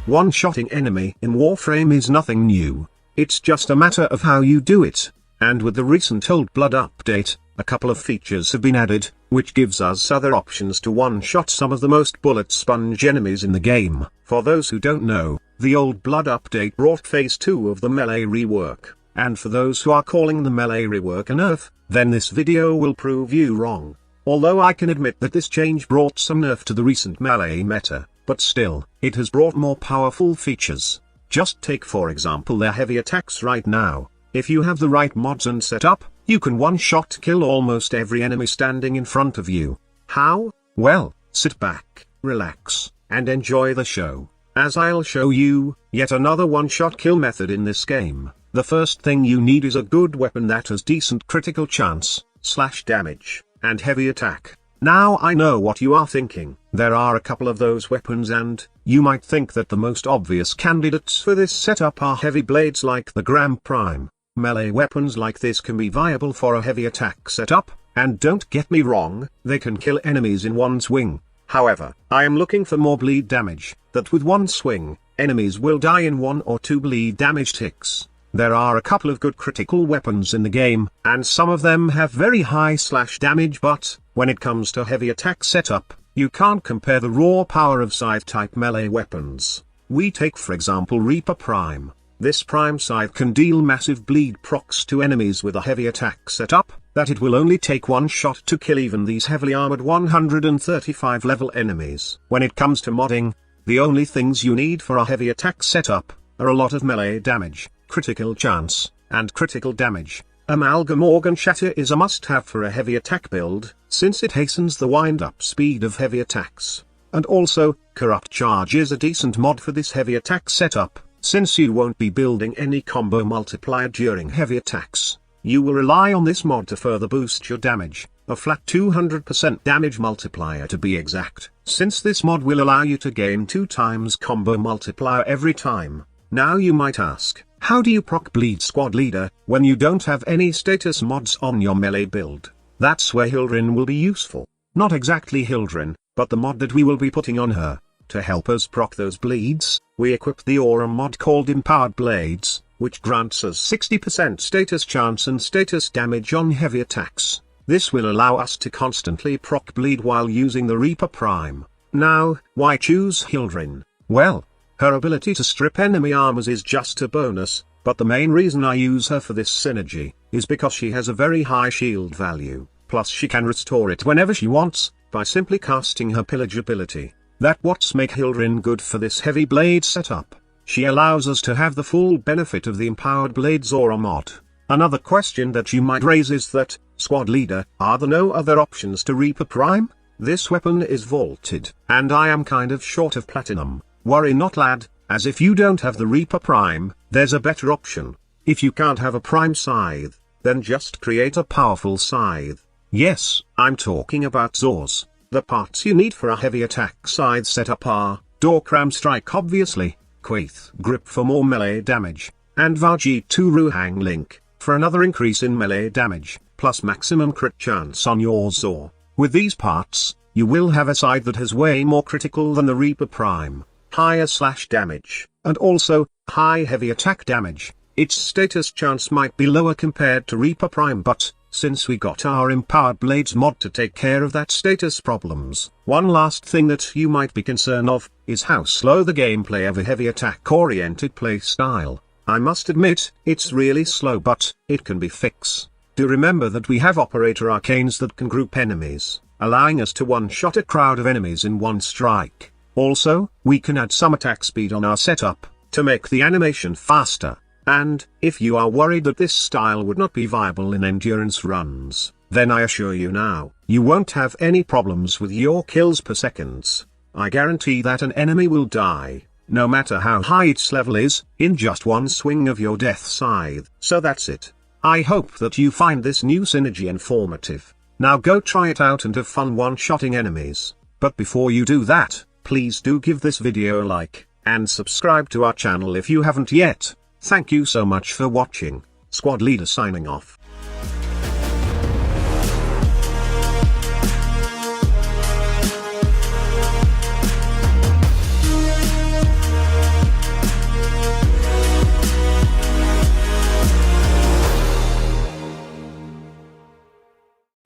One-shotting enemy in Warframe is nothing new. It's just a matter of how you do it. And with the recent Old Blood update, a couple of features have been added, which gives us other options to one-shot some of the most bullet sponge enemies in the game. For those who don't know, the Old Blood update brought Phase 2 of the melee rework. And for those who are calling the melee rework a nerf, then this video will prove you wrong. Although I can admit that this change brought some nerf to the recent melee meta, but still, it has brought more powerful features. Just take for example their heavy attacks right now. If you have the right mods and setup, you can one-shot kill almost every enemy standing in front of you. How? Well, sit back, relax, and enjoy the show, as I'll show you yet another one-shot kill method in this game. The first thing you need is a good weapon that has decent critical chance, / damage, and heavy attack. Now I know what you are thinking. There are a couple of those weapons and, you might think that the most obvious candidates for this setup are heavy blades like the Prime. Melee weapons like this can be viable for a heavy attack setup, and don't get me wrong, they can kill enemies in one swing. However, I am looking for more bleed damage, that with one swing, enemies will die in 1 or 2 bleed damage ticks. There are a couple of good critical weapons in the game, and some of them have very high / damage, but when it comes to heavy attack setup, you can't compare the raw power of scythe-type melee weapons. We take for example Reaper Prime. This Prime Scythe can deal massive bleed procs to enemies with a heavy attack setup, that it will only take one shot to kill even these heavily armored 135 level enemies. When it comes to modding, the only things you need for a heavy attack setup are a lot of melee damage, critical chance, and critical damage. Amalgam Organ Shatter is a must-have for a heavy attack build, since it hastens the wind-up speed of heavy attacks. And also, Corrupt Charge is a decent mod for this heavy attack setup, since you won't be building any combo multiplier during heavy attacks. You will rely on this mod to further boost your damage, a flat 200% damage multiplier to be exact, since this mod will allow you to gain 2 times combo multiplier every time. Now you might ask, how do you proc Bleed Squad Leader, when you don't have any status mods on your melee build? That's where Hildrin will be useful. Not exactly Hildrin, but the mod that we will be putting on her. To help us proc those bleeds, we equip the aura mod called Empowered Blades, which grants us 60% status chance and status damage on heavy attacks. This will allow us to constantly proc bleed while using the Reaper Prime. Now, why choose Hildrin? Well, her ability to strip enemy armors is just a bonus, but the main reason I use her for this synergy is because she has a very high shield value, plus she can restore it whenever she wants, by simply casting her pillage ability. That's what's make Hildrin good for this heavy blade setup. She allows us to have the full benefit of the Empowered Blades aura mod. Another question that you might raise is that, Squad Leader, are there no other options to Reaper Prime? This weapon is vaulted, and I am kind of short of platinum. Worry not lad, as if you don't have the Reaper Prime, there's a better option. If you can't have a Prime Scythe, then just create a powerful scythe. Yes, I'm talking about Zaws. The parts you need for a heavy attack scythe setup are, Dorkram Strike obviously, Quaith Grip for more melee damage, and Vauban Ruhang Link, for another increase in melee damage, plus maximum crit chance on your Zaw. With these parts, you will have a scythe that has way more critical than the Reaper Prime. Higher / damage, and also, high heavy attack damage. Its status chance might be lower compared to Reaper Prime, but, since we got our Empowered Blades mod to take care of that status problems. One last thing that you might be concerned of, is how slow the gameplay of a heavy attack oriented playstyle. I must admit, it's really slow, but, it can be fixed. Do remember that we have Operator Arcanes that can group enemies, allowing us to one-shot a crowd of enemies in one strike. Also, we can add some attack speed on our setup, to make the animation faster. And, if you are worried that this style would not be viable in endurance runs, then I assure you now, you won't have any problems with your kills per seconds. I guarantee that an enemy will die, no matter how high its level is, in just one swing of your death scythe. So that's it. I hope that you find this new synergy informative. Now go try it out and have fun one-shotting enemies. But before you do that, please do give this video a like, and subscribe to our channel if you haven't yet. Thank you so much for watching. Squad Leader signing off.